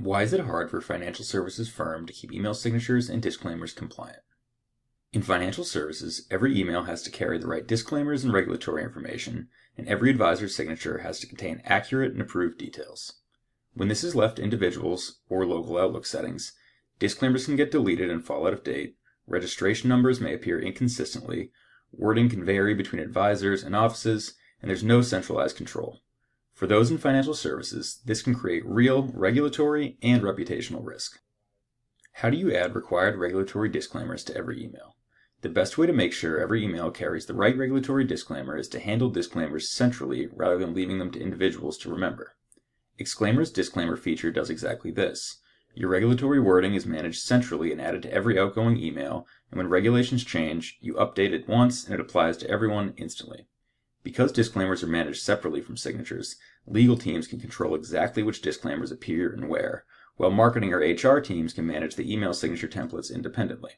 Why is it hard for a financial services firm to keep email signatures and disclaimers compliant? In financial services, every email has to carry the right disclaimers and regulatory information, and every advisor's signature has to contain accurate and approved details. When this is left to individuals or local Outlook settings, disclaimers can get deleted and fall out of date, registration numbers may appear inconsistently, wording can vary between advisors and offices, and there's no centralized control. For those in financial services, this can create real regulatory and reputational risk. How do you add required regulatory disclaimers to every email? The best way to make sure every email carries the right regulatory disclaimer is to handle disclaimers centrally rather than leaving them to individuals to remember. Exclaimer's disclaimer feature does exactly this. Your regulatory wording is managed centrally and added to every outgoing email, and when regulations change, you update it once and it applies to everyone instantly. Because disclaimers are managed separately from signatures, legal teams can control exactly which disclaimers appear and where, while marketing or HR teams can manage the email signature templates independently.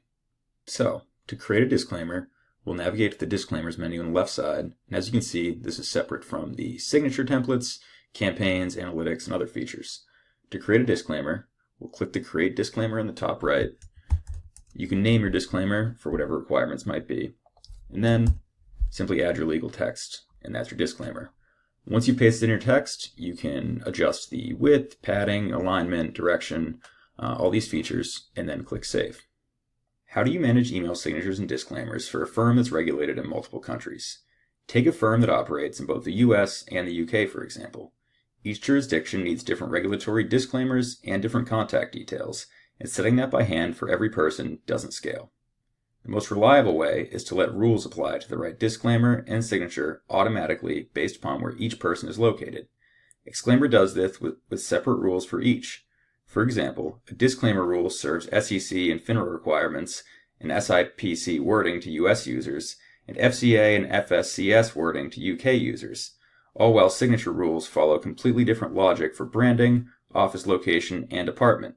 So, to create a disclaimer, we'll navigate to the Disclaimers menu on the left side, and as you can see, this is separate from the signature templates, campaigns, analytics, and other features. To create a disclaimer, we'll click the Create Disclaimer in the top right. You can name your disclaimer for whatever requirements might be, and then simply add your legal text, and that's your disclaimer. Once you paste it in your text, you can adjust the width, padding, alignment, direction, all these features, and then click Save. How do you manage email signatures and disclaimers for a firm that's regulated in multiple countries? Take a firm that operates in both the US and the UK, for example. Each jurisdiction needs different regulatory disclaimers and different contact details, and setting that by hand for every person doesn't scale. The most reliable way is to let rules apply to the right disclaimer and signature automatically based upon where each person is located. Exclaimer does this with separate rules for each. For example, a disclaimer rule serves SEC and FINRA requirements and SIPC wording to US users, and FCA and FSCS wording to UK users, all while signature rules follow completely different logic for branding, office location, and department.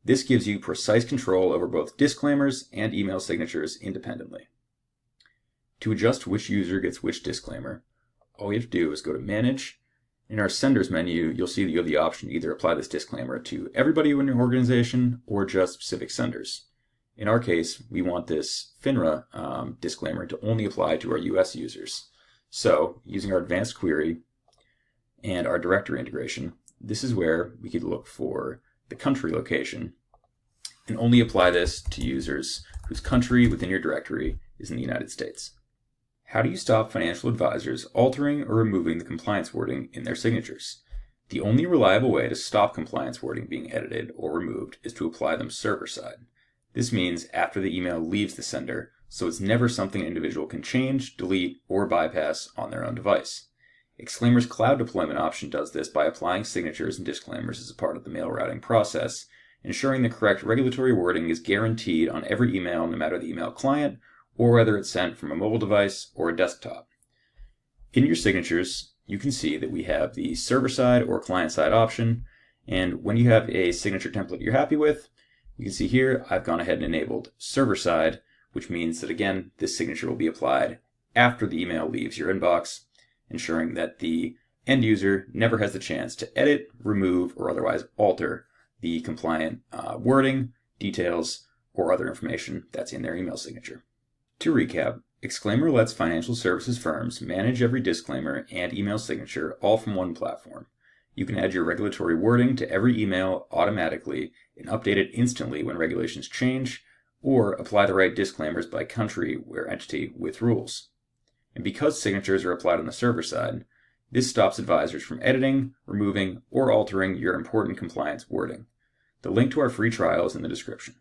This gives you precise control over both disclaimers and email signatures independently. To adjust which user gets which disclaimer, all you have to do is go to Manage. In our Senders menu, you'll see that you have the option to either apply this disclaimer to everybody in your organization or just specific senders. In our case, we want this FINRA disclaimer to only apply to our US users. So, using our advanced query and our directory integration, this is where we could look for the country location and only apply this to users whose country within your directory is in the United States. How do you stop financial advisors altering or removing the compliance wording in their signatures? The only reliable way to stop compliance wording being edited or removed is to apply them server-side. This means after the email leaves the sender, so it's never something an individual can change, delete, or bypass on their own device. Exclaimer's cloud deployment option does this by applying signatures and disclaimers as a part of the mail routing process, ensuring the correct regulatory wording is guaranteed on every email no matter the email client or whether it's sent from a mobile device or a desktop. In your signatures, you can see that we have the server-side or client-side option, and when you have a signature template you're happy with, you can see here I've gone ahead and enabled server-side, which means that again, this signature will be applied after the email leaves your inbox, ensuring that the end user never has the chance to edit, remove, or otherwise alter the compliant wording, details, or other information that's in their email signature. To recap, Exclaimer lets financial services firms manage every disclaimer and email signature all from one platform. You can add your regulatory wording to every email automatically and update it instantly when regulations change, or apply the right disclaimers by country or entity with rules. And because signatures are applied on the server side, this stops advisors from editing, removing, or altering your important compliance wording. The link to our free trial is in the description.